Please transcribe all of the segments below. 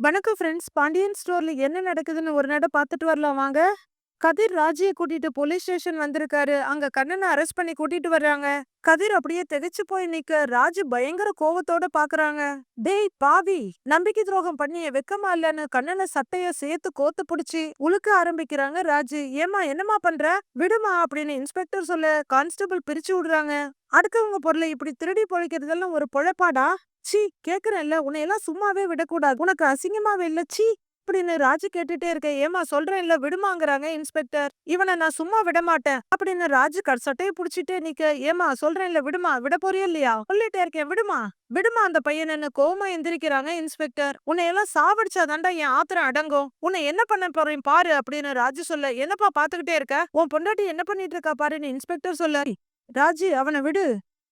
வணக்கம் ஃப்ரெண்ட்ஸ். பாண்டியன் ஸ்டோர்ல என்ன நடக்குதுன்னு ஒரு நட பார்த்துட்டு வரலாம் வாங்க. கதிர் ராஜிய கூட்டிட்டு போலீஸ் ஸ்டேஷன் வந்திருக்காரு. அங்க கண்ணனை அரெஸ்ட் பண்ணி கூட்டிட்டு வர்றாங்க. கதிர் அப்படியே திகைச்சு போய் நிக்க ராஜு பயங்கர கோவத்தோட பாக்குறாங்க. டேய் பாவி, நம்பிக்கை துரோகம் பண்ணி வெக்கமா இல்லன்னு கண்ணனை சட்டைய சேர்த்து கோத்து புடிச்சு உழுக்க ஆரம்பிக்கிறாங்க ராஜு. ஏமா என்னமா பண்ற, விடுமா அப்படின்னு இன்ஸ்பெக்டர் சொல்ல கான்ஸ்டபிள் பிரிச்சு விடுறாங்க. அடுத்தவங்க பொருளை இப்படி திருடி பொழைக்கிறதெல்லாம் ஒரு பொழப்பாடா? சீ, கேக்குறேன்ல, உன்னையெல்லாம் சும்மாவே விடக்கூடாது. உனக்கு அசிங்கமாவே இல்ல? சீ அப்படின்னு ராஜு கேட்டுட்டே இருக்க. ஏமா சொல்றேன்ல விடுமாங்கறாங்க இன்ஸ்பெக்டர். இவனை நான் சும்மா விட மாட்டேன் அப்படின்னு ராஜு சட்டையை புடிச்சிட்டே நிக்க. ஏமா சொல்றேன்ல விடுமா, விட போறியா இல்லையா? சொல்லிட்டே இருக்கேன், விடுமா விடுமா அந்த பையனு கோவமா எந்திரிக்கிறாங்க இன்ஸ்பெக்டர். உன்னையெல்லாம் சாவடிச்சாதாண்டா என் ஆத்திரம் அடங்கும். உன்னை என்ன பண்ண போறேன் பாரு அப்படின்னு ராஜு சொல்ல. என்னப்பா பாத்துக்கிட்டே இருக்க, உன் பொண்டாட்டி என்ன பண்ணிட்டு இருக்கா பாருன்னு இன்ஸ்பெக்டர் சொல்ல. ராஜு அவனை விடு,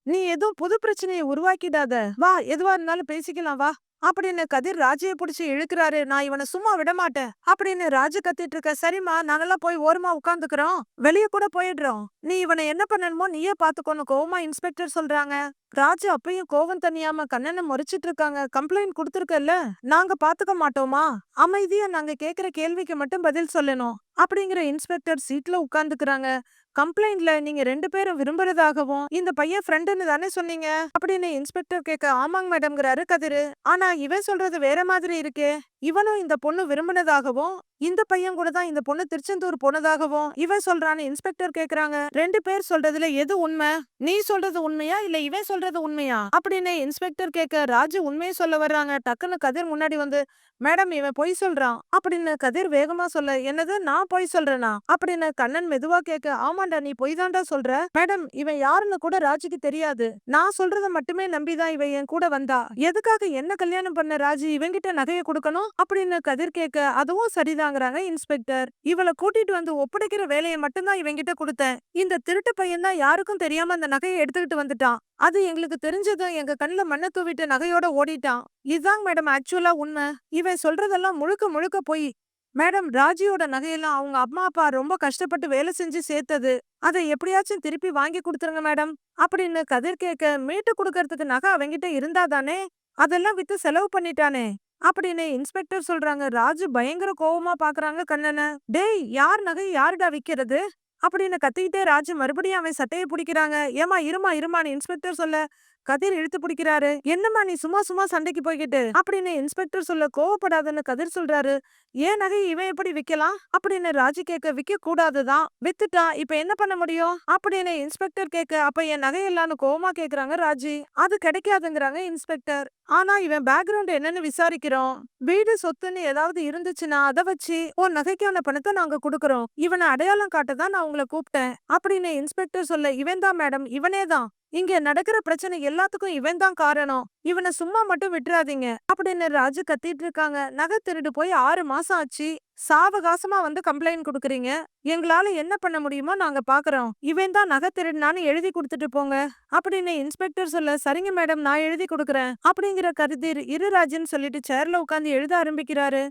நீ எதுவும் புது பிரச்சனையை உருவாக்கிடாத, வா எதுவா இருந்தாலும் பேசிக்கலாம் வா அப்படின்னு கதிர் ராஜிய புடிச்சு இழுக்கிறாரு. நான் இவனை சும்மா விட மாட்டேன் அப்படின்னு ராஜு கத்திட்டு இருக்க. சரிம்மா, நாங்கெல்லாம் போய் ஓரமா உட்காந்துக்கிறோம், வெளியே கூட போயிடுறோம், நீ இவனை என்ன பண்ணணுமோ நீயே பாத்துக்கோன்னு கோவமா இன்ஸ்பெக்டர் சொல்றாங்க. ராஜு அப்பயும் கோவம் தனியாம கண்ணனை முறைச்சிட்டு இருக்காங்க. கம்ப்ளைண்ட் கொடுத்துருக்கல, நாங்க பாத்துக்க மாட்டோமா, அமைதியா நாங்க கேக்குற கேள்விக்கு மட்டும் பதில் சொல்லணும் அப்படிங்கிற இன்ஸ்பெக்டர் சீட்ல உட்கார்ந்துக்கிறாங்க. கம்ப்ளைண்ட்ல நீங்க 2 பேரும் விரும்புறதாகவும் இந்த பையன் ஃப்ரெண்டுன்னு தானே சொன்னீங்க அப்படின்னு இன்ஸ்பெக்டர் கேட்க. ஆமாங்க மேடம்ங்கிறாரு கதிரு. ஆனா இவன் சொல்றது வேற மாதிரி இருக்கே. இவனும் இந்த பொண்ணு விரும்பினதாகவும் இந்த பையன் கூட தான் இந்த பொண்ணு திருச்செந்தூர் போனதாகவும் இவன் சொல்றான்னு இன்ஸ்பெக்டர் கேக்குறாங்க. 2 பேர் சொல்றதுல எது உண்மை, நீ சொல்றது உண்மையா இல்ல இவன் சொல்றது உண்மையா அப்படின்னு இன்ஸ்பெக்டர் கேட்க. ராஜு உண்மையை சொல்ல வர்றாங்க. டக்குன்னு கதிர் முன்னாடி வந்து, மேடம் இவன் பொய் சொல்றான் அப்படின்னு கதிர் வேகமா சொல்ல. என்னது, நான் பொய் சொல்றேனா அப்படின்னு கண்ணன் மெதுவா கேட்க. ஆமாண்டா, நீ பொய் தாண்டா சொல்ற. மேடம் இவன் யாருன்னு கூட ராஜுக்கு தெரியாது, நான் சொல்றத மட்டுமே நம்பிதான் இவன் என் கூட வந்தா. எதுக்காக என்ன கல்யாணம் பண்ண ராஜு இவங்கிட்ட நகையை கொடுக்கணும் அப்படின்னு கதிர் கேட்க. அதுவும் சரிதாங்கிறாங்க இன்ஸ்பெக்டர். இவளை கூட்டிட்டு வந்து ஒப்படைக்கிற வேலையை மட்டும்தான் இவங்கிட்ட கொடுத்தேன். இந்த திருட்டு பையன் தான் யாருக்கும் தெரியாம அந்த நகையை எடுத்துக்கிட்டு வந்துட்டான். அது எங்களுக்கு தெரிஞ்சதும் எங்க கண்ணுல மண்ணை தூவிட்டு நகையோட ஓடிட்டான். இதுதாங்க மேடம் ஆக்சுவலா உண்மை. இவன் சொல்றதெல்லாம் முழுக்க முழுக்க போய். மேடம் ராஜியோட நகையெல்லாம் அவங்க அம்மா அப்பா ரொம்ப கஷ்டப்பட்டு வேலை செஞ்சு சேர்த்தது. அதை எப்படியாச்சும் திருப்பி வாங்கி கொடுத்துருங்க மேடம் அப்படின்னு கதிர் கேட்க. மீட்டு கொடுக்கறதுக்கு நகை அவங்கிட்ட இருந்தாதானே, அதெல்லாம் வித்து செலவு பண்ணிட்டானே அப்படின்னு இன்ஸ்பெக்டர் சொல்றாங்க. ராஜு பயங்கர கோவமா பாக்குறாங்க கண்ணனை. டேய், யார் நகை யாருடா விக்கிறது அப்படின்னு கத்திக்கிட்டே ராஜு மறுபடியும் அவன் சட்டையை பிடிக்கிறாங்க. ஏமா இருமா இருமான்னு இன்ஸ்பெக்டர் சொல்ல கதிர் இழுத்து பிடிக்கிறாரு. என்னம்மா நீ சும்மா சும்மா சண்டைக்கு போய்கிட்டு அப்படின்னு இன்ஸ்பெக்டர் சொல்ல. கோவப்படாதுன்னு கதிர் சொல்றாரு. ஏன் நகை இவன் எப்படி விக்கலாம் அப்படின்னு ராஜு கேட்க. விக்க கூடாதுதான், வித்துட்டா இப்ப என்ன பண்ண முடியும் அப்படின்னு இன்ஸ்பெக்டர் கேட்க. அப்ப என் நகையெல்லாம்னு கோவமா கேக்குறாங்க ராஜு. அது கிடைக்காதுங்கிறாங்க இன்ஸ்பெக்டர். ஆனா இவன் பேக்ரவுண்ட் என்னன்னு விசாரிக்கிறோம், வீடு சொத்துன்னு ஏதாவது இருந்துச்சுன்னா அதை வச்சு உன் நகைக்கான பணத்தை நாங்க குடுக்கறோம், இவனை அடையாளம் காட்டதான் நான் உங்களை கூப்பிட்டேன் அப்படின்னு இன்ஸ்பெக்டர் சொல்ல. இவன் தான் மேடம், இவனே தான், இங்க நடக்கிற பிரச்சனை எல்லாத்துக்கும் இவன் தான் காரணம், இவனை சும்மா மட்டும் விட்டுறாதீங்க அப்படின்னு ராஜு கத்திட்டு இருக்காங்க. நகை திருடு போய் 6 மாசம் ஆச்சு, சாவகாசமா வந்து கம்ப்ளைண்ட் கொடுக்குறீங்க, எங்களால என்ன பண்ண முடியுமோ நாங்க பாக்குறோம், இவன் தான் நகை திருடுனான்னு எழுதி கொடுத்துட்டு போங்க அப்படின்னு இன்ஸ்பெக்டர் சொல்ல. சரிங்க மேடம், நான் எழுதி கொடுக்குறேன் அப்படிங்கிற கதிர் இரு ராஜுன்னு சொல்லிட்டு சேர்ல உட்காந்து எழுத ஆரம்பிக்கிறாரு.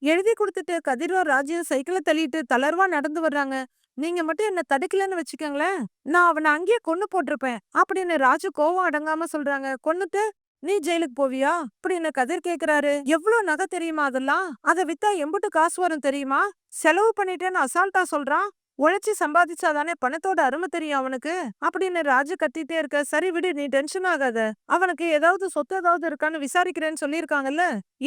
எழுதி கொடுத்துட்டு கதிரும் ராஜியும் சைக்கிளை தள்ளிட்டு தளர்வா நடந்து வர்றாங்க. நீங்க மட்டும் என்ன தடுக்கலன்னு வச்சுக்கோங்களேன், நான் அவனை அங்கேயே கொன்னு போட்டிருப்பேன் அப்படின்னு ராஜு கோவம் அடங்காம சொல்றாங்க. கொன்னுட்டு நீ ஜெயிலுக்கு போவியா அப்படின்னு கதிர் கேக்குறாரு. எவ்வளவு நகை தெரியுமா அதெல்லாம், அதை வித்தா எம்புட்டு காசு வரும் தெரியுமா, செலவு பண்ணிட்டேன்னு அசால்ட்டா சொல்றான். உழைச்சி சம்பாதிச்சாதானே பணத்தோட அருமை தெரியும் அவனுக்கு அப்படின்னு ராஜு கத்திட்டே இருக்க. சரி விடு, நீ டென்ஷன் ஆகாத, அவனுக்கு ஏதாவது சொத்து ஏதாவது இருக்கான்னு விசாரிக்கிறேன்னு சொல்லியிருக்காங்கல்ல,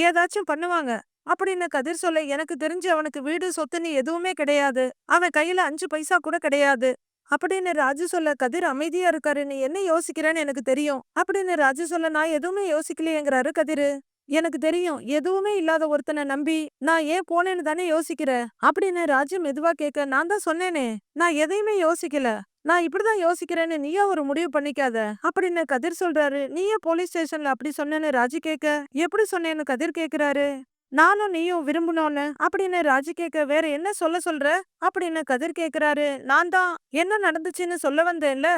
ஏதாச்சும் பண்ணுவாங்க அப்படின்னு கதிர் சொல்ல. எனக்கு தெரிஞ்சு அவனுக்கு வீடு சொத்துன்னு எதுவுமே கிடையாது, அவன் கையில 5 பைசா கூட கிடையாது அப்படின்னு ராஜு சொல்ல. கதிர் அமைதியா இருக்காரு. நீ என்ன யோசிக்கிறேன்னு எனக்கு தெரியும் அப்படின்னு ராஜு சொல்ல. நான் எதுவுமே யோசிக்கலையேங்கிறாரு கதிரு. எனக்கு தெரியும், எதுவுமே இல்லாத ஒருத்தனை நம்பி நான் ஏன் போனேன்னு தானே யோசிக்கிற அப்படின்னு ராஜு மெதுவா கேட்க. நான் தான் சொன்னேனே, நான் எதையுமே யோசிக்கல, நான் இப்படிதான் யோசிக்கிறேன்னு நீயா ஒரு முடிவு பண்ணிக்காத அப்படின்னு கதிர் சொல்றாரு. நீயே போலீஸ் ஸ்டேஷன்ல அப்படி சொன்னேன்னு ராஜு கேட்க. எப்படி சொன்னேன்னு கதிர் கேக்குறாரு. நானும் நீயும் விரும்புனோன்னு அப்படின்னு ராஜு கேட்க. வேற என்ன சொல்ல சொல்ற அப்படின்னு கதிர் கேக்குறாரு. நான் தான் என்ன நடந்துச்சுன்னு சொல்ல வந்தேன்ல,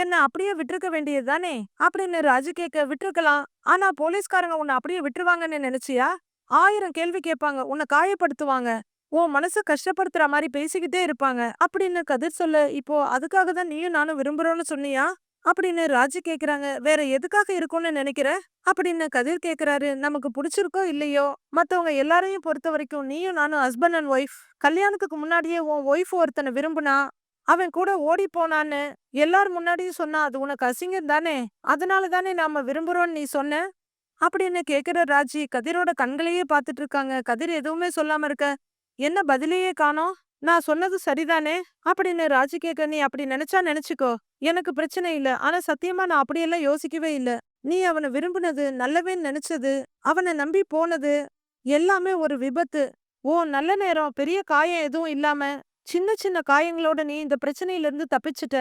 என்ன அப்படியே விட்டுருக்க வேண்டியது தானே அப்படின்னு ராஜு கேட்க. விட்டுருக்கலாம், ஆனா போலீஸ்காரங்க உன்னை அப்படியே விட்டுருவாங்கன்னு நினைச்சியா? 1000 கேள்வி கேட்பாங்க, உன்னை காயப்படுத்துவாங்க, உன் மனச கஷ்டப்படுத்துற மாதிரி பேசிக்கிட்டே இருப்பாங்க அப்படின்னு கதிர் சொல்ல. இப்போ அதுக்காக தான் நீயும் நானும் விரும்புறோம்னு சொன்னியா அப்படின்னு ராஜு கேக்குறாங்க. வேற எதுக்காக இருக்கும்னு நினைக்கிற? அப்படின்னு கதிர் கேக்குறாரு. நமக்கு புடிச்சிருக்கோ இல்லையோ, மத்தவங்க எல்லாரையும் பொறுத்த வரைக்கும் நீயும் நானும் ஹஸ்பண்ட் அண்ட் ஒய்ஃப். கல்யாணத்துக்கு முன்னாடியே உன் ஒய்ஃப் ஒருத்தனை விரும்புனா, அவன் கூட ஓடி போனான்னு எல்லார் முன்னாடியும் சொன்னா அது உனக்கு அசிங்கம் தானே? அதனால தானே நாம விரும்புறோம்னு நீ சொன்ன? அப்படின்னு கேக்குற ராஜி கதிரோட கண்களையே பாத்துட்டு இருக்காங்க. கதிர் எதுவுமே சொல்லாம இருக்க, என்ன பதிலையே காணோம்? நான் சொன்னது சரிதானே? அப்படின்னு ராஜி கேட்க, நீ அப்படி நினைச்சா நினைச்சுக்கோ. எனக்கு பிரச்சனை இல்ல. ஆனா சத்தியமா நான் அப்படியெல்லாம் யோசிக்கவே இல்ல. நீ அவன விரும்புனது, நல்லவேன்னு நினைச்சது, அவன நம்பி போனது, எல்லாமே ஒரு விபத்து. ஓ நல்ல நேரம், பெரிய காயம் எதுவும் இல்லாம, சின்ன சின்ன காயங்களோட நீ இந்த பிரச்சனையில இருந்து தப்பிச்சுட்ட.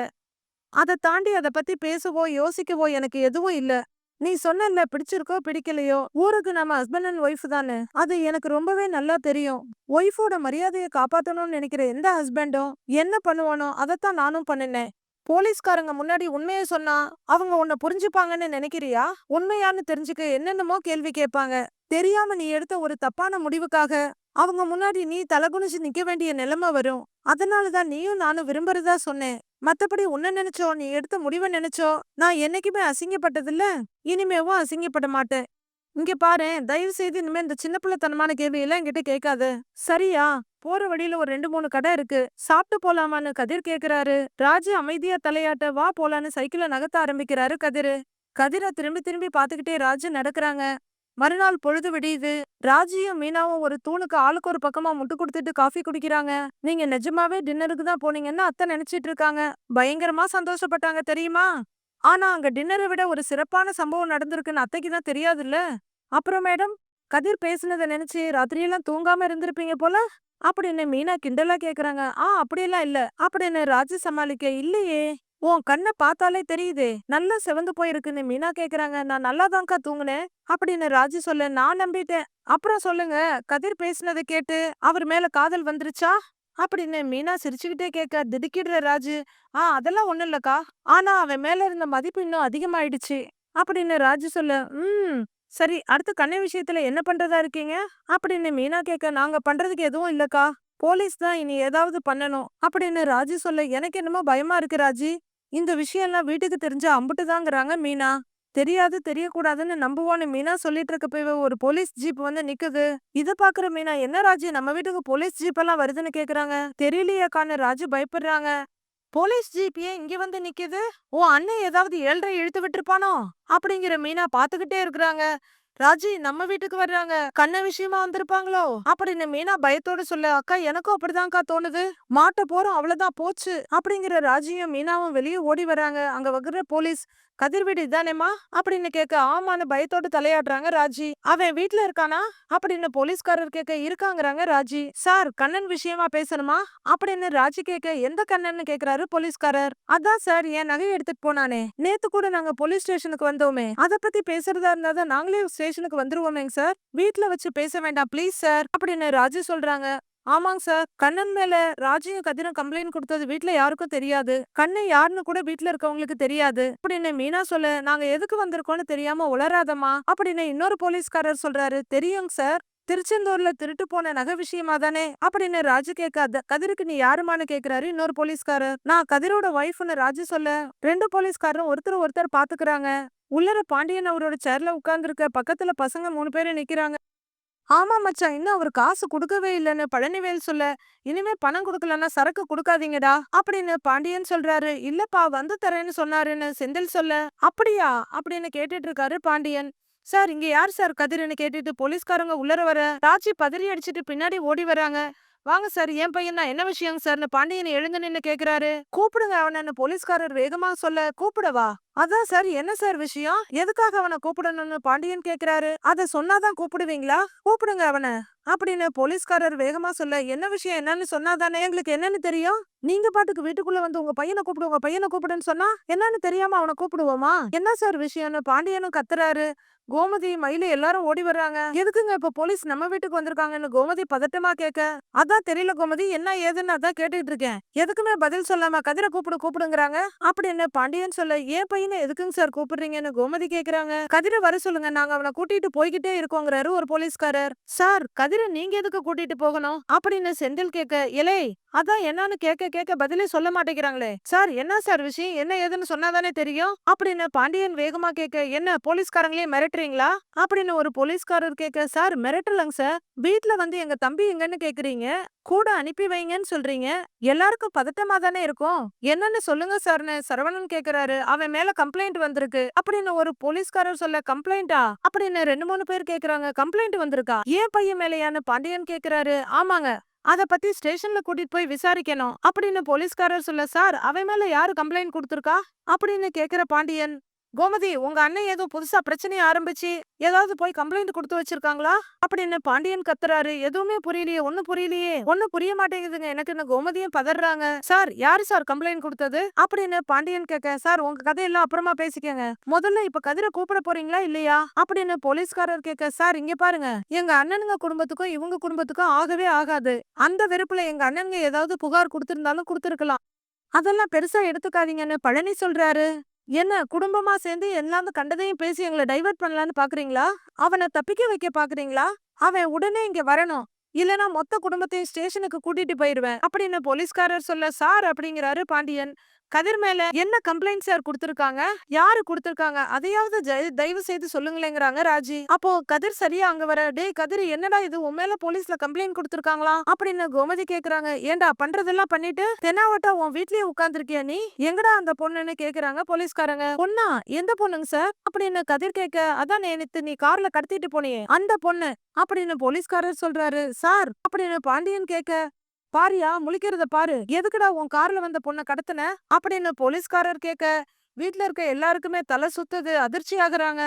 அத தாண்டி அத பத்தி பேசவோ, யோசிக்கவோ எனக்கு எதுவும் இல்ல. நீ சொன்னல்ல பிடிச்சிருக்கோ பிடிக்கலையோ, ஊருக்கு நம்ம ஹஸ்பண்ட் அண்ட் ஒய்ஃப் தானே. அது எனக்கு ரொம்பவே நல்லா தெரியும். ஒய்ஃபோட மரியாதைய காப்பாத்தணும்னு நினைக்கிற எந்த ஹஸ்பண்டும் என்ன பண்ணுவானோ அதத்தான் நானும் பண்ணுனேன். போலீஸ்காரங்க முன்னாடி உண்மைய சொன்னா அவங்க உன்னை புரிஞ்சுப்பாங்கன்னு நினைக்கிறியா? உண்மையான்னு தெரிஞ்சுக்க என்னென்னமோ கேள்வி கேட்பாங்க. தெரியாம நீ எடுத்த ஒரு தப்பான முடிவுக்காக அவங்க முன்னாடி நீ தலகுனிஞ்சு நிக்க வேண்டிய நிலைமை வரும். அதனாலதான் நீயும் நானும் விரும்புறதா சொன்னேன். மத்தபடி உன்ன நினைச்சோ, நீ எடுத்த முடிவை நினைச்சோ நான் என்னைக்குமே அசிங்கப்பட்டதில்ல. இனிமேவும் அசிங்கப்பட மாட்டேன். இங்க பாரேன், தயவு செய்து இனிமே இந்த சின்ன பிள்ளைத்தனமான கேள்வி எல்லாம் என்கிட்ட கேட்காத. சரியா? போற வழியில ஒரு 2, 3 கடை இருக்கு. சாப்பிட்டு போலாமான்னு கதிர் கேக்குறாரு. ராஜு அமைதியா தலையாட்ட, வா போலான்னு சைக்கிள நகர்த்த ஆரம்பிக்கிறாரு கதிரு. கதிர திரும்பி திரும்பி பாத்துக்கிட்டே ராஜு நடக்கறாங்க. மறுநாள் பொழுது விடியுது. ராஜியும் மீனாவும் ஒரு தூணுக்கு ஆளுக்கு ஒரு பக்கமா முட்டு கொடுத்துட்டு காஃபி குடிக்கிறாங்க. நீங்க நிஜமாவே டின்னருக்கு தான் போனீங்கன்னு அத்தை நினைச்சிட்டு இருக்காங்க. பயங்கரமா சந்தோஷப்பட்டாங்க தெரியுமா? ஆனா அங்க டின்னரை விட ஒரு சிறப்பான சம்பவம் நடந்திருக்குன்னு அத்தைக்கு தான் தெரியாதுல்ல. அப்புறம் மேடம், கதிர் பேசுனத நினைச்சு ராத்திரியெல்லாம் தூங்காம இருந்திருப்பீங்க போல அப்படின்னு மீனா கிண்டலா கேக்குறாங்க. அப்படியெல்லாம் இல்ல அப்படின்னு ராஜு சமாளிக்க, இல்லையே உன் கண்ணை பார்த்தாலே தெரியுதே நல்லா செவந்து போயிருக்குன்னு மீனா கேக்குறாங்க. நான் நல்லாதான்க்கா தூங்குனேன் அப்படின்னு ராஜு சொல்ல, நான் நம்பிட்டேன். அப்புறம் சொல்லுங்க, கதிர் பேசுனதை கேட்டு அவர் மேல காதல் வந்துருச்சா அப்படின்னு மீனா சிரிச்சுக்கிட்டே கேட்க, திடுக்கிடுற ராஜு, அதெல்லாம் ஒண்ணும் இல்லக்கா. ஆனா அவன் மேல இருந்த மதிப்பு இன்னும் அதிகமாயிடுச்சு அப்படின்னு ராஜு சொல்ல, சரி அடுத்து கண்ணை விஷயத்துல என்ன பண்றதா இருக்கீங்க அப்படின்னு மீனா கேட்க, நாங்க பண்றதுக்கு எதுவும் இல்லக்கா. போலீஸ் தான் இனி ஏதாவது பண்ணணும் அப்படின்னு ராஜு சொல்ல, எனக்கு என்னமோ பயமா இருக்கு ராஜி. இந்த விஷயம் எல்லாம் வீட்டுக்கு தெரிஞ்சா அம்புட்டுதாங்கிறாங்க மீனா. தெரியாது தெரியக்கூடாதுன்னு நம்புவோன்னு மீனா சொல்லிட்டு இருக்கப்பவே ஒரு போலீஸ் ஜீப் வந்து நிக்குது. இத பாக்குற மீனா, என்ன ராஜி நம்ம வீட்டுக்கு போலீஸ் ஜீப் எல்லாம் வருதுன்னு கேக்குறாங்க. தெரியலையாக்கான்னு ராஜு பயப்படுறாங்க. போலீஸ் ஜீப் ஏன் இங்க வந்து நிக்குது? ஓ அண்ணன் ஏதாவது ஏழ்ரை இழுத்து விட்டுருப்பானோ அப்படிங்கிற மீனா பாத்துக்கிட்டே இருக்கிறாங்க. ராஜி நம்ம வீட்டுக்கு வர்றாங்க, கண்ண விஷயமா வந்திருப்பாங்களோ அப்படின்னு மீனா பயத்தோட சொல்ல, அக்கா எனக்கும் அப்படிதான்க்கா தோணுது. மாட்ட போறோம் அவ்வளவுதான் போச்சு அப்படிங்கிற ராஜியும் மீனாவும் வெளியே ஓடி வராங்க. அங்க வகுற போலீஸ், கதிர் வீடு இதானேமா அப்படின்னு கேட்க, ஆமான்னு பயத்தோட தலையாடுறாங்க ராஜி. அவன் வீட்டுல இருக்கானா அப்படின்னு போலீஸ்காரர் கேட்க, இருக்காங்கிறாங்க ராஜி. சார் கண்ணன் விஷயமா பேசணுமா அப்படின்னு ராஜி கேட்க, எந்த கண்ணன்னு கேக்குறாரு போலீஸ்காரர். அதான் சார் என் நகை எடுத்துட்டு போனானே, நேத்து கூட நாங்க போலீஸ் ஸ்டேஷனுக்கு வந்தோமே, அத பத்தி பேசுறதா இருந்தாதான் நாங்களே ஸ்டேஷனுக்கு வந்துருவோமேங்க சார். வீட்ல வச்சு பேச வேண்டாம் ப்ளீஸ் சார் அப்படின்னு ராஜு சொல்றாங்க. ஆமாங்க சார், கண்ணன் மேல ராஜியும் கதிரும் கம்ப்ளைண்ட் கொடுத்தது வீட்ல யாருக்கும் தெரியாது. கண்ணன் யாருன்னு கூட வீட்ல இருக்கவங்களுக்கு தெரியாது அப்படின்னு மீனா சொல்ல, நாங்க எதுக்கு வந்திருக்கோம்னு தெரியாம உளராதமா அப்படின்னு இன்னொரு போலீஸ்காரர் சொல்றாரு. தெரியுங்க சார், திருச்செந்தூர்ல திருட்டு போன நகை விஷயமா தானே அப்படின்னு ராஜு கேட்காத, கதிருக்கு நீ யாருமான்னு கேக்குறாரு இன்னொரு போலீஸ்காரர். நான் கதிரோட ஒய்ஃப்னு ராஜு சொல்ல, 2 போலீஸ்காரரும் ஒருத்தர் ஒருத்தர் பாத்துக்கிறாங்க. உள்ளர பாண்டியன் அவரோட சேர்ல உட்கார்ந்துருக்க, பக்கத்துல பசங்க 3 பேரு நிக்கிறாங்க. ஆமா மச்சான், இன்னும் அவர் காசு குடுக்கவே இல்லன்னு பழனிவேல் சொல்ல, இனிமே பணம் குடுக்கலன்னா சரக்கு குடுக்காதீங்கடா அப்படின்னு பாண்டியன் சொல்றாரு. இல்லப்பா வந்து தரேன்னு சொன்னாருன்னு செந்தில் சொல்ல, அப்படியா அப்படின்னு கேட்டுட்டு இருக்காரு பாண்டியன். சார் இங்க யார் சார் கதிர்னு கேட்டுட்டு போலீஸ்காரங்க உள்ளர வர, ராஜி பதறி அடிச்சிட்டு பின்னாடி ஓடி வராங்க. வாங்க சார், என் பையன் தான், என்ன விஷயங்க சார்னு பாண்டியன் எழுந்து நின்னு கேக்குறாரு. கூப்பிடுங்க அவனன்னு போலீஸ்காரர் வேகமா சொல்ல, கூப்பிடவா? அதான் சார், என்ன சார் விஷயம், எதுக்காக அவனை கூப்பிடணும்னு பாண்டியன் கேக்குறாரு. அத சொன்னாதான் கூப்பிடுவீங்களா? கூப்பிடுங்க அவனை அப்படின்னு போலீஸ்காரர் வேகமா சொல்ல, என்ன விஷயம் என்னன்னு சொன்னாதானே எங்களுக்கு என்னன்னு தெரியும். நீங்க பாட்டுக்கு வீட்டுக்குள்ள வந்து உங்க பையனை கூப்பிடு உங்க பையனை கூப்பிடுன்னு சொன்னா என்னன்னு தெரியாம அவனை கூப்பிடுவோமா? என்ன சார் விஷயம்னு பாண்டியனும் கத்துறாரு. கோமதி மயிலு எல்லாரும் ஓடி வர்றாங்க. எதுக்குங்க இப்ப போலீஸ் நம்ம வீட்டுக்கு வந்திருக்காங்கன்னு கோமதி பதட்டமா கேட்க, அதான் தெரியல கோமதி, என்ன ஏதுன்னு அதான் கேட்டுட்டு இருக்கேன். எதுக்குமே பதில் சொல்லாம கதிரை கூப்பிடுங்கிறாங்க அப்படின்னு பாண்டியன் சொல்ல, ஏன் பையனை எதுக்குங்க சார் கூப்பிடுறீங்கன்னு கோமதி கேக்குறாங்க. கதிரை வர சொல்லுங்க, நாங்க அவனை கூட்டிட்டு போய்கிட்டே இருக்கோங்கிறாரு ஒரு போலீஸ்காரர். சார் கதிரை கதிர நீங்க எதுக்கு கூட்டிட்டு போகணும் அப்படின்னு செந்தில் கேட்க, இலே அதான் என்னன்னு கேட்க கேட்க பதிலே சொல்ல மாட்டேங்கிறாங்களே சார். என்ன சார் விஷயம், என்ன ஏதுன்னு சொன்னாதானே தெரியும் அப்படின்னு பாண்டியன் வேகமா கேட்க, என்ன போலீஸ்காரங்களையும் மிரட்டுறீங்களா அப்படின்னு ஒரு போலீஸ்காரர் கேட்க, சார் மிரட்டலங்க சார். வீட்ல வந்து எங்க தம்பி எங்கன்னு கேக்குறீங்க, கூட அனுப்பி வைங்கன்னு சொல்றீங்க, எல்லாருக்கும் பதட்டமா தானே இருக்கும், என்னன்னு சொல்லுங்க சார்னு சரவணன் கேக்குறாரு. அவன் மேல கம்ப்ளைண்ட் வந்திருக்கு அப்படின்னு ஒரு போலீஸ்காரர் சொல்ல, கம்ப்ளைண்டா அப்படின்னு 2 3 பேர் கேக்குறாங்க. கம்ப்ளைண்ட் வந்திருக்கா, ஏன் பையன் மேலையான்னு பாண்டியன் கேக்குறாரு. ஆமாங்க, அத பத்தி ஸ்டேஷன்ல கூட்டிட்டு போய் விசாரிக்கணும் அப்படின்னு போலீஸ்காரர் சொல்ல, சார் அவன் மேல யாரு கம்ப்ளைண்ட் கொடுத்திருக்கா அப்படின்னு கேக்குற பாண்டியன், கோமதி உங்க அண்ணன் ஏதோ புதுசா பிரச்சனைய ஆரம்பிச்சு ஏதாவது போய் கம்ப்ளைண்ட் கொடுத்து வச்சிருக்காங்களா அப்படின்னு பாண்டியன் கத்துறாரு. எதுவுமே புரியலையே, ஒண்ணும் புரிய மாட்டேங்குதுங்க எனக்குன்னு கோமதியும் பதறாங்க. சார் யாரு சார் கம்ப்ளைண்ட் கொடுத்தது அப்படின்னு பாண்டியன் கேட்க, சார் உங்க கதையெல்லாம் அப்புறமா பேசிக்கங்க, முதல்ல இப்ப கதிரை கூப்பிட போறீங்களா இல்லையா அப்படின்னு போலீஸ்காரர் கேட்க, சார் இங்க பாருங்க, எங்க அண்ணனுங்க குடும்பத்துக்கும் இவங்க குடும்பத்துக்கும் ஆகவே ஆகாது. அந்த வெறுப்புல எங்க அண்ணனுங்க ஏதாவது புகார் கொடுத்திருந்தாலும் கொடுத்திருக்கலாம், அதெல்லாம் பெருசா எடுத்துக்காதீங்கன்னு பழனி சொல்றாரு. என்ன குடும்பமா சேர்ந்து எல்லாரும் கண்டதையும் பேசி எங்களை டைவர்ட் பண்ணலான்னு பாக்குறீங்களா, அவனை தப்பிக்க வைக்க பாக்குறீங்களா, அவன் உடனே இங்க வரணும், இல்லனா மொத்த குடும்பத்தையும் ஸ்டேஷனுக்கு கூட்டிட்டு போயிருவேன் அப்படின்னு போலீஸ்காரர் சொல்ல, சார் அப்படிங்கிறாரு பாண்டியன், கதிர் மேல என்ன கம்ப்ளைண்ட் சார் கொடுத்திருக்காங்க, யாரு கொடுத்திருக்காங்க, அதையாவது தயவு செய்து சொல்லுங்களேங்கிறாங்க ராஜி. அப்போ கதிர் சரியா அங்க வர, டேய் கதிர் என்னடா இது உன் மேல போலீஸ்ல கம்ப்ளைண்ட் கொடுத்திருக்காங்களா அப்படின்னு கோமதி கேக்குறாங்க. ஏண்டா பண்றதெல்லாம் பண்ணிட்டு தெனாவட்டா உன் வீட்லயே உட்கார்ந்துருக்கியா நீ, எங்கடா அந்த பொண்ணுன்னு கேக்குறாங்க போலீஸ்காரங்க. பொண்ணா, எந்த பொண்ணுங்க சார் அப்படின்னு கதிர் கேட்க, அதான் நேத்து நீ கார்ல கடத்திட்டு போனியே அந்த பொண்ணு அப்படின்னு போலீஸ்காரர் சொல்றாரு. சார் அப்படின்னு பாண்டியன் கேட்க, பாரியா முழிக்கிறத பாரு, எதுக்குடா உன் கார்ல வந்த பொண்ண கடத்துன அப்படின்னு போலீஸ்காரர் கேட்க, வீட்ல இருக்க எல்லாருக்குமே தலை சுத்துது, அதிர்ச்சி ஆகுறாங்க.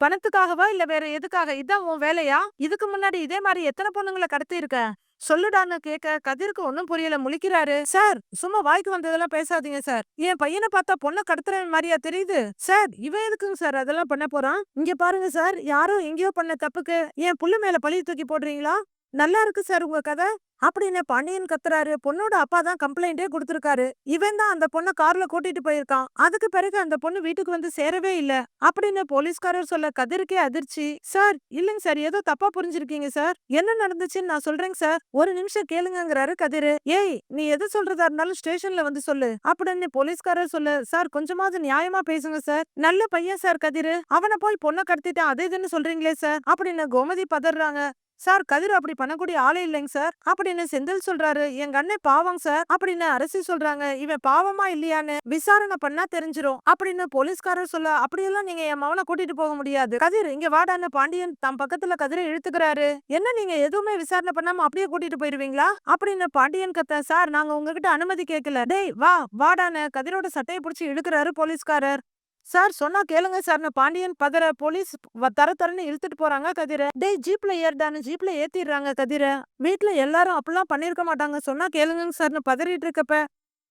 பணத்துக்காகவா இல்ல வேற எதுக்காக, இதான் உன் வேலையா, இதுக்கு முன்னாடி இதே மாதிரி எத்தனை பொண்ணுங்களை கடத்தி இருக்க சொல்லுடான்னு கேட்க, கதிருக்கு ஒன்னும் புரியல, முழிக்கிறாரு. சார் சும்மா வாய்க்கு வந்ததெல்லாம் பேசாதீங்க சார், என் பையனை பார்த்தா பொண்ணை கடத்துற மாதிரியா தெரியுது சார், இவன் எதுக்குங்க சார் அதெல்லாம் பண்ண போறான், இங்க பாருங்க சார், யாரோ எங்கேயோ பண்ண தப்புக்கு என் புள்ள மேல பழி தூக்கி போடுறீங்களா, நல்லா இருக்கு சார் உங்க கதை அப்படின்னு பாண்டியன் கத்துறாரு. பொண்ணோட அப்பா தான் கம்ப்ளைண்டே கொடுத்திருக்காரு, இவன் தான் அந்த பொண்ணை கார்ல கூட்டிட்டு போயிருக்கான், அதுக்கு பிறகு அந்த பொண்ணு வீட்டுக்கு வந்து சேரவே இல்ல அப்படின்னு போலீஸ்காரர் சொல்ல, கதிருக்கே அதிர்ச்சி. சார் இல்லைங்க சார், ஏதோ தப்பா புரிஞ்சிருக்கீங்க சார், என்ன நடந்துச்சுன்னு நான் சொல்றேங்க சார், ஒரு நிமிஷம் கேளுங்கங்கிறாரு கதிரு. ஏய் நீ எது சொல்றதா இருந்தாலும் ஸ்டேஷன்ல வந்து சொல்லு அப்படின்னு போலீஸ்காரர் சொல்ல, சார் கொஞ்சமாவது நியாயமா பேசுங்க சார், நல்ல பையன் சார் கதிரு, அவனை போய் பொண்ணை கடத்திட்டு அதே இதுன்னு சொல்றீங்களே சார் அப்படின்னு கோமதி பதறாங்க. சார் கதிர் அப்படி பண்ணக்கூடிய ஆளே இல்லைங்க சார் அப்படின்னு செந்தில் சொல்றாரு. எங்க அண்ணன் பாவம் சார் அப்படின்னு அரசி சொல்றாங்க. இவன் பாவமா இல்லையான்னு விசாரணை பண்ணா தெரிஞ்சிரும் அப்படின்னு போலீஸ்காரர் சொல்ல, அப்படியெல்லாம் நீங்க என் மவனை கூட்டிட்டு போக முடியாது, கதிர் இங்க வாடான்னு பாண்டியன் தம் பக்கத்துல கதிரை இழுத்துக்கிறாரு. என்ன நீங்க எதுவுமே விசாரணை பண்ணாம அப்படியே கூட்டிட்டு போயிருவீங்களா அப்படின்னு பாண்டியன் கத்த, சார் நாங்க உங்ககிட்ட அனுமதி கேட்கல, டேய் வாடான்னு கதிரோட சட்டையை பிடிச்சி இழுக்கிறாரு போலீஸ்காரர். சார் சொன்னா கேளுங்க சார்னு பாண்டியன் பதற, போலீஸ் தர தரன்னு இழுத்துட்டு போறாங்க கதிர. டேய் ஜீப்ல ஏறிடான்னு ஜீப்ல ஏத்திடுறாங்க கதிர. வீட்டுல எல்லாரும் அப்படிலாம் பண்ணிருக்க மாட்டாங்க, சொன்னா கேளுங்க சார்னு பதறிட்டு இருக்கப்ப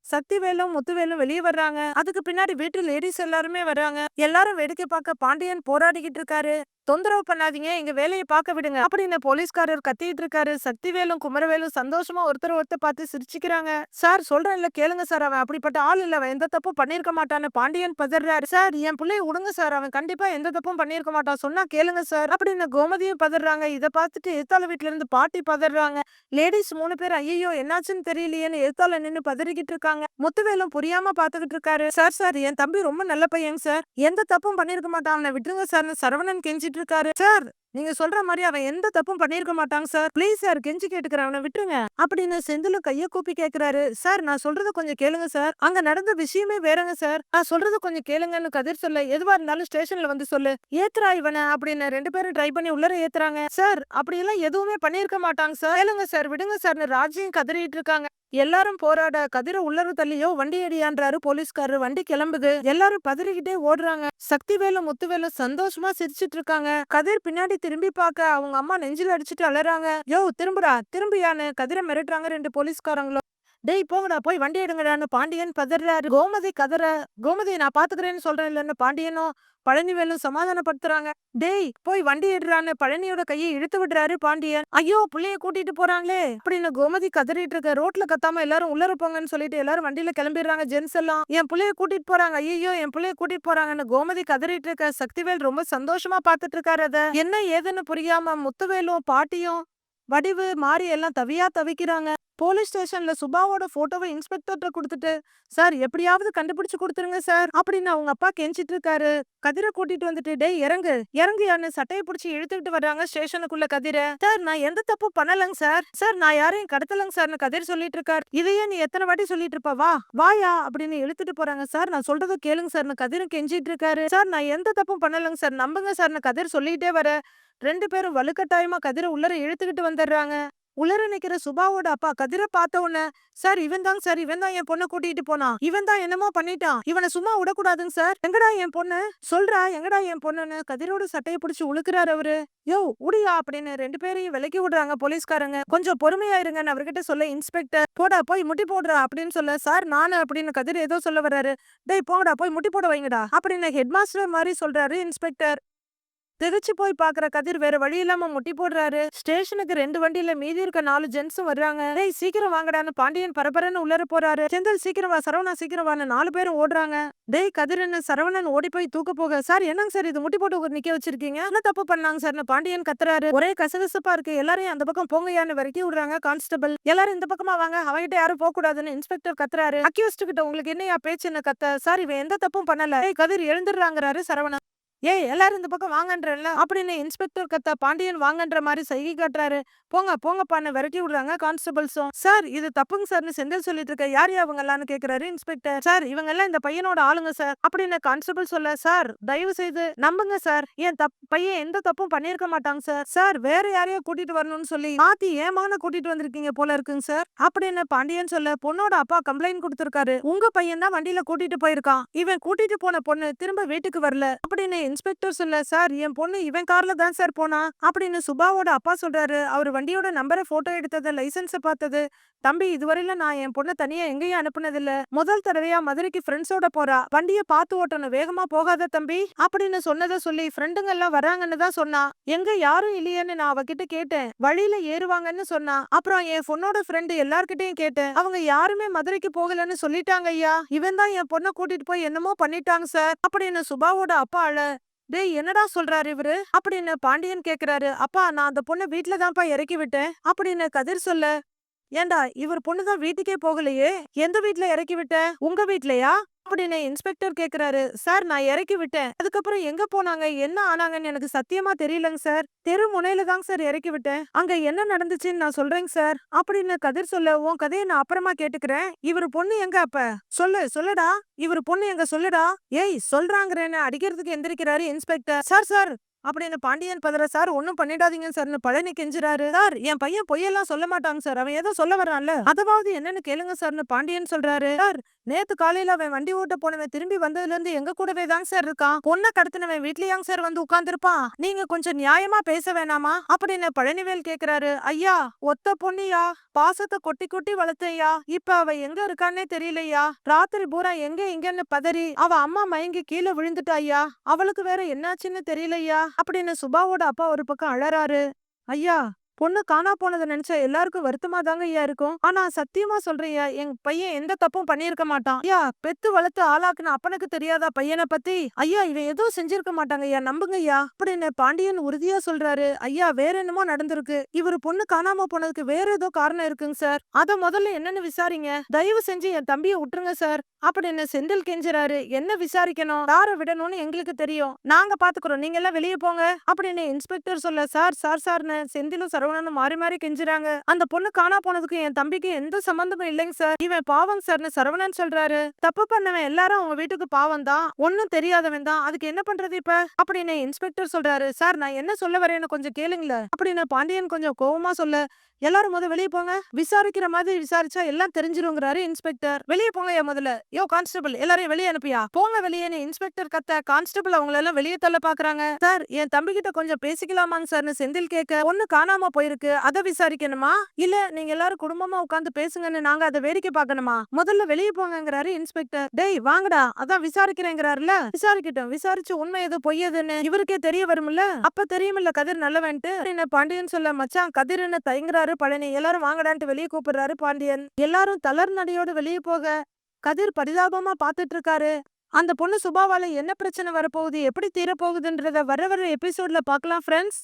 சக்திவேலும் முத்துவேலும் வெளியே வர்றாங்க. அதுக்கு பின்னாடி வீட்டு லேடிஸ் எல்லாருமே வர்றாங்க. எல்லாரும் வேடிக்கை பார்க்க பாண்டியன் போராடிக்கிட்டு இருக்காரு. தொந்தரவு பண்ணாதீங்க, எங்க வேலையை பார்க்க விடுங்க அப்படின்னு போலீஸ்காரர் கத்திட்டு இருக்காரு. சக்திவேலும் குமரவேலும் சந்தோஷமா ஒருத்தர் பார்த்து சிரிச்சுக்கிறாங்க. சார் சொல்றேன்ல கேளுங்க சார், அவன் அப்படிப்பட்ட ஆள் இல்ல, அவன் எந்த தப்பும் பண்ணிருக்க மாட்டான்னு பாண்டியன் பதறாரு. சார் என் பிள்ளைய விடுங்க சார், அவன் கண்டிப்பா எந்த தப்பும் பண்ணிருக்க மாட்டான், சொன்னா கேளுங்க சார் அப்படின்னு கோமதியும் பதறாங்க. இதை பார்த்துட்டு எத்தால வீட்டுல இருந்து பாட்டி பதறாங்க. லேடிஸ் 3 பேர் ஐயோ என்னாச்சுன்னு தெரியலையேன்னு எத்தால நின்னு பதறிக்கிட்டு இருக்காங்க. முத்துவேலும் புரியாம பாத்துக்கிட்டு இருக்காரு. சார் என் தம்பி ரொம்ப நல்ல பையன் சார், எந்த தப்பும் பண்ணிருக்க மாட்டான், அவனை விட்டுருங்க சார்னு சரவணன் கெஞ்சிட்டு இருக்காரு. சார் நீங்க சொல்ற மாதிரி அவன் எந்த தப்பும் பண்ணிருக்க மாட்டாங்க சார், ப்ளீஸ் சார் கெஞ்சி கேட்டுக்கிறேன், அவனை விட்டுருங்க அப்படின்னு செந்திலும் கைய கூப்பி கேக்குறாரு. சார் நான் சொல்றத கொஞ்சம் கேளுங்க சார், அங்க நடந்த விஷயமே வேறங்க சார், நான் சொல்றத கொஞ்சம் கேளுங்கன்னு கதிர் சொல்ல, எதுவா இருந்தாலும் ஸ்டேஷன்ல வந்து சொல்லு, ஏத்துறா இவனை அப்படின்னு 2 பேரும் ட்ரை பண்ணி உள்ளர ஏத்துறாங்க. சார் அப்படியெல்லாம் எதுவுமே பண்ணிருக்க மாட்டாங்க சார், கேளுங்க சார் விடுங்க சார்னு ராஜியும் கதறிட்டு இருக்காங்க. எல்லாரும் போராட கதிர உள்ளர தள்ளியோ வண்டி அடியான்றாரு போலீஸ்காரர். வண்டி கிளம்புது, எல்லாரும் பதறிக்கிட்டே ஓடுறாங்க. சக்திவேலும் முத்துவேலும் சந்தோஷமா சிரிச்சிட்டு இருக்காங்க. கதிர் பின்னாடி திரும்பி பார்க்க அவங்க அம்மா நெஞ்சில அடிச்சுட்டு அலறாங்க. யோ திரும்புடா திரும்பியான்னு கதிர மிரட்டுறாங்க 2 போலீஸ்காரங்களும். டேய் போங்கடா போய் வண்டி எடுங்கடான்னு பாண்டியன் பதறாரு. கோமதி கதற, கோமதி நான் பாத்துக்கிறேன்னு சொல்றேன் இல்லன்னு பாண்டியனும் பழனிவேலும் சமாதானப்படுத்துறாங்க. டேய் போய் வண்டி எடுறான்னு பழனியோட கையை இழுத்து விடுறாரு பாண்டியன். ஐயோ புள்ளைய கூட்டிட்டு போறாங்களே அப்படின்னு கோமதி கதறிட்டு இருக்க. ரோட்ல கத்தாம எல்லாரும் உள்ளர போங்கன்னு சொல்லிட்டு எல்லாரும் வண்டியில கிளம்பிடுறாங்க. ஜென்ஸ் எல்லாம் என் புள்ளைய கூட்டிட்டு போறாங்க, ஐயோ என் புள்ளைய கூட்டிட்டு போறாங்கன்னு கோமதி கதறிட்டு இருக்க. சக்திவேல் ரொம்ப சந்தோஷமா பாத்துட்டு இருக்காரு. அத என்ன ஏதுன்னு புரியாம முத்துவேலும் பாட்டியும் வடிவு மாறி எல்லாம் தவியா தவிக்கிறாங்க. போலீஸ் ஸ்டேஷன்ல சுபாவோட போட்டோவை இன்ஸ்பெக்டர்ட்ட குடுத்துட்டு, "சார் எப்படியாவது கண்டுபிடிச்சு குடுத்துருங்க சார்" அப்படின்னு அவங்க அப்பா கெஞ்சிட்டு இருக்காரு. கதிர கூட்டிட்டு வந்துட்டு, "டேய் இறங்கு இறங்குயான்னு" சட்டைய புடிச்சு இழுத்துக்கிட்டு வர்றாங்க ஸ்டேஷனுக்குள்ள கதிர. "சார் நான் எந்த தப்பும் பண்ணலங்க சார். சார் நான் யாரையும் கடத்தலங்க சார்ன்னு" கதிர் சொல்லிட்டு இருக்காரு. "இதையே நீ எத்தனை வாட்டி சொல்லிட்டு இருப்ப, வா வாயா" அப்படின்னு இழுத்துட்டு போறாங்க. "சார் நான் சொல்றத கேளுங்க சார்ன்னு" கதிரும் கெஞ்சிட்டு இருக்காரு. "சார் நான் எந்த தப்பும் பண்ணலங்க சார், நம்புங்க சார்ன்னு" கதிர் சொல்லிட்டே வர 2 பேரும் வலுக்கட்டாயமா கதிர உள்ளர இழுத்துக்கிட்டு வந்துடுறாங்க. உள்ளர நிக்கிற சுபாவோட அப்பா கதிர பார்த்த உடனே, "சார் இவன் தாங்க சார், இவன் தான் என் பொண்ணை கூட்டிட்டு போனான். இவன் தான் என்னமோ பண்ணிட்டான். இவனை சும்மா விடக்கூடாதுங்க சார். எங்கடா என் பொண்ணு, சொல்றா எங்கடா என் பொண்ணுன்னு" கதிரோட சட்டையை பிடிச்சு உழுக்குறாரு அவரு. "யோ உடியா" அப்படின்னு 2 பேரையும் விலக்கி விடுறாங்க போலீஸ்காரங்க. "கொஞ்சம் பொறுமையா இருங்கன்னு" அவர்கிட்ட சொல்ல இன்ஸ்பெக்டர், "போடா போய் முட்டி போடுறா" அப்படின்னு சொல்ல, "சார் நானு" அப்படின்னு கதிர் ஏதோ சொல்ல வர்றாரு. "டேய் போங்கடா போய் முட்டி போட வைங்கடா" அப்படின்னு ஹெட் மாஸ்டர் மாதிரி சொல்றாரு இன்ஸ்பெக்டர். திகைச்சு போய் பாக்குற கதிர் வேற வழி இல்லாம முட்டி போடுறாரு. ஸ்டேஷனுக்கு 2 வண்டியில மீதி இருக்க 4 ஜென்ஸும் வர்றாங்க. "டேய் சீக்கிரம் வாங்கடான்னு" பாண்டியன் பரபரன்னு உள்ளர போறாரு. "செந்தில் சீக்கிரம் வா, சரவணா சீக்கிரம் வான்னு" 4 பேரும் ஓடுறாங்க. "டேய் கதிர்ன்னு" சரவணன் ஓடி போய் தூக்க போக, "சார் என்னங்க சார் இது, முட்டி போட்டு நிக்க வச்சிருக்கீங்க, என்ன தப்பு பண்ணாங்க சார்னு" பாண்டியன் கத்துறாரு. ஒரே கசகசப்பா இருக்கு, எல்லாரையும் அந்த பக்கம் போங்கயான்னு விரட்டி விடுறாங்க கான்ஸ்டபிள். "எல்லாரும் இந்த பக்கமா வாங்க, அவங்கிட்ட யாரும் போக கூடாதுன்னு" இன்ஸ்பெக்டர் கத்துறாரு. "அக்யூஸ்ட் கிட்ட உங்களுக்கு என்னையா பேச்சுன்னு" கத்த, "சார் இவன் எந்த தப்பும் பண்ணல." "டேய் கதிர் எழுந்துடுறாங்கறாரு சரவணன். "ஏய் எல்லாரும் இந்த பக்கம் வாங்கன்றல" அப்படின்னு இன்ஸ்பெக்டர் கத்த பாண்டியன் வாங்கன்ற மாதிரி சைகை காட்டுறாரு. "போங்க போங்கப்பான்னு" விரட்டி விடுறாங்க கான்ஸ்டபிள்ஸும். "சார் இது தப்புங்க சார்னு செந்தில் சொல்லிட்டு இருக்க, யார் அவங்க எல்லாம்னு கேக்குறாரு இன்ஸ்பெக்டர். "சார் இவங்க எல்லாம் இந்த பையனோட ஆளுங்க சார்" அப்படின்னு கான்ஸ்டபிள் சொல்ல, "சார் தயவு செய்து நம்புங்க சார், என் பையன் எந்த தப்பும் பண்ணிருக்க மாட்டாங்க சார். சார் வேற யாரையோ கூட்டிட்டு வரணும்னு சொல்லி மாத்தி என் மகனை கூட்டிட்டு வந்திருக்கீங்க போல இருக்குங்க சார்" அப்படின்னு பாண்டியன் சொல்ல, "பொண்ணோட அப்பா கம்ப்ளைண்ட் கொடுத்திருக்காரு, உங்க பையன் தான் வண்டியில கூட்டிட்டு போயிருக்கான், இவன் கூட்டிட்டு போன பொண்ணு திரும்ப வீட்டுக்கு வரல" அப்படின்னு இன்ஸ்பெக்டர் சொல்ல, "சார் என் பொண்ணு இவன் கார்ல தான் சார் போனா" அப்படின்னு சுபாவோட அப்பா சொல்றாரு. அவர் வண்டியோட நம்பரை போட்டோ எடுத்தது, லைசென்ஸ பார்த்தது, "தம்பி இதுவரையில நான் என் பொண்ணை தனியா எங்கேயும் அனுப்புனதில்ல, முதல் தடவையா மதுரைக்கு ஃப்ரெண்ட்ஸோட போறா, வண்டிய பார்த்து ஓட்டணும், வேகமா போகாத தம்பி" அப்படின்னு சொன்னதை சொல்லி, "ஃப்ரெண்டுங்க எல்லாம் வராங்கன்னு தான் சொன்னா, எங்க யாரும் இல்லையேன்னு நான் அவகிட்ட கேட்டேன், வழியில ஏறுவாங்கன்னு சொன்னா, அப்புறம் என் பொண்ணோட ஃப்ரெண்டு எல்லார்கிட்டயும் கேட்டேன், அவங்க யாருமே மதுரைக்கு போகலன்னு சொல்லிட்டாங்க ஐயா, இவன் தான் என் பொண்ணை கூட்டிட்டு போய் என்னமோ பண்ணிட்டாங்க சார்" அப்படின்னு சுபாவோட அப்பா அழ, "டேய் என்னடா சொல்றாரு இவரு" அப்படின்னு பாண்டியன் கேக்குறாரு. "அப்பா நான் அந்த பொண்ணை வீட்டுல தான்ப்பா இறக்கி விட்டேன்" அப்படின்னு கதிர் சொல்ல, "ஏண்டா இவர் பொண்ணுதான் வீட்டுக்கே போகலையே, எந்த வீட்ல இறக்கி விட்ட, உங்க வீட்லயா" அப்படின்னு இன்ஸ்பெக்டர் கேக்குறாரு. "சார் நான் இறக்கி விட்டேன், அதுக்கப்புறம் எங்க போனாங்க என்ன ஆனாங்கன்னு எனக்கு சத்தியமா தெரியலங்க சார், தெரு முனையில தாங்க சார் இறக்கி விட்டேன், அங்க என்ன நடந்துச்சுன்னு நான் சொல்றேங்க சார்" அப்படின்னு கதிர் சொல்ல, "உன் கதையை நான் அப்புறமா கேட்டுக்கிறேன், இவரு பொண்ணு எங்க அப்ப சொல்லுடா, இவரு பொண்ணு எங்க சொல்லுடா." "ஏய் சொல்றாங்கறேன்னு" அடிக்கிறதுக்கு எந்திரிக்கிறாரு இன்ஸ்பெக்டர். "சார் சார்" அப்படின்னு பாண்டியன் பதற, "சார் ஒன்னும் பண்ணிடாதீங்க சார்னு பழனி கெஞ்சுறாரு. "சார் என் பையன் பொய்யெல்லாம் சொல்ல மாட்டாங்க சார், அவன் ஏதோ சொல்ல வரான்ல, அதாவது என்னன்னு கேளுங்க சார்னு பாண்டியன் சொல்றாரு. "சார் நேத்து காலையில அவன் வண்டி ஓட்ட போனவன் திரும்பி வந்ததுல இருந்து எங்க கூடவே தாங்க சார் இருக்கான், பொண்ணை கடத்தினவன் வீட்லயாங்க சார் வந்து உட்கார்ந்துருப்பான், நீங்க கொஞ்சம் நியாயமா பேச வேணாமா" அப்படின்னு பழனிவேல் கேக்குறாரு. "ஐயா ஒத்த பொண்ணுயா, பாசத்தை கொட்டி கொட்டி வளர்த்தையா, இப்ப அவ எங்க இருக்கான்னே தெரியலையா, ராத்திரி பூரா எங்க இங்கன்னு பதறி அவ அம்மா மயங்கி கீழே விழுந்துட்டா ஐயா, அவளுக்கு வேற என்னாச்சுன்னு தெரியலையா" அப்படின்னு சுபாவோட அப்பா ஒரு பக்கம் அழறாரு. "ஐயா பொண்ணு காணா போனதை நினைச்சா எல்லாருக்கும் வருத்தமா தாங்க ஐயா இருக்கும், ஆனா சத்தியமா சொல்றேன்யா, என் பையன் எந்த தப்பும் பண்ணியிருக்க மாட்டான் ஐயா, பெத்து வளர்த்து ஆளாக்குன அப்பனுக்கு தெரியாதா பையனை பத்தி, ஐயா இவன் எதுவும் செஞ்சிருக்க மாட்டாங்க ஐயா, நம்புங்க ஐயா" அப்படின்னு பாண்டியன் உறுதியா சொல்றாரு. "ஐயா வேற என்னமோ நடந்திருக்கு, இவரு பொண்ணு காணாம போனதுக்கு வேற ஏதோ காரணம் இருக்குங்க சார், அத முதல்ல என்னன்னு விசாரிங்க, தயவு செஞ்சு என் தம்பியை விட்டுருங்க சார்" அப்படின்னு செந்தில் கெஞ்சுறாரு. "என்ன விசாரிக்கணும், யார விடணும்னு எங்களுக்கு தெரியும், நாங்க பாத்துக்கிறோம், நீங்க எல்லாம் வெளியே போங்க" அப்படின்னு இன்ஸ்பெக்டர் சொல்ல, "சார் சார் சார்னு" செந்திலும் சரவணனும் மாறி மாறி கெஞ்சுறாங்க. "அந்த பொண்ணு காணா போனதுக்கு என் தம்பிக்கு எந்த சம்பந்தமும் இல்லைங்க சார், இவன் பாவம் சார்னு சரவணன் சொல்றாரு. "தப்பு பண்ணவன் எல்லாரும் அவங்க வீட்டுக்கு பாவம் தான், ஒன்னும் தெரியாதவன் தான், அதுக்கு என்ன பண்றது இப்ப" அப்படின்னு இன்ஸ்பெக்டர் சொல்றாரு. "சார் நான் என்ன சொல்ல வரேன்னு கொஞ்சம் கேளுங்களேன்" அப்படின்னு பாண்டியன் கொஞ்சம் கோவமா சொல்ல, "எல்லாரும் முத வெளியே போங்க, விசாரிக்கிற மாதிரி விசாரிச்சா எல்லாம் தெரிஞ்சிருங்கிறாரு இன்ஸ்பெக்டர். வெளியே போங்க முதல்ல, யோ கான்ஸ்டபிள் எல்லாரையும் வெளியே அனுப்பியா, போங்க வெளியேன்னு" இன்ஸ்பெக்டர் கத்த, கான்ஸ்டபிள் அவங்கள எல்லாம் வெளியே தள்ள பாக்குறாங்க. "சார் என் தம்பி கிட்ட கொஞ்சம் பேசிக்கலாமாங்க சார்னு" செந்தில் கேட்க, "ஒண்ணு காணாம போயிருக்கு, அதை விசாரிக்கணுமா, இல்ல நீங்க எல்லாரும் குடும்பமா உட்கார்ந்து பேசுங்கன்னு நாங்க அதை வேடிக்கை பார்க்கணுமா, முதல்ல வெளியே போங்கங்கிறாரு இன்ஸ்பெக்டர். "டேய் வாங்கடா, அதான் விசாரிக்கிறேங்கிறாருல, விசாரிக்கட்டும், விசாரிச்சு உண்மை எது பொய் எதுன்னு இவருக்கே தெரிய வரும்ல, அப்ப தெரியுமில்ல கதிர் நல்லவன்ட்டு" என்ன பாண்டியன் சொல்ல, "மச்சான் கதிர்னு தயங்குறாரு பழனி, எல்லாரும் வாங்கடான்ட்டு வெளியே கூப்பிடுறாரு பாண்டியன்." எல்லாரும் தளர் நடையோடு வெளியே போக கதிர் பரிதாபமா பாத்துட்டு இருக்காரு. அந்த பொண்ணு சுபாவால என்ன பிரச்சனை வரப்போகுது, எப்படி தீரப்போகுதுன்றத வர வர எபிசோட்ல பார்க்கலாம் ஃப்ரெண்ட்ஸ்.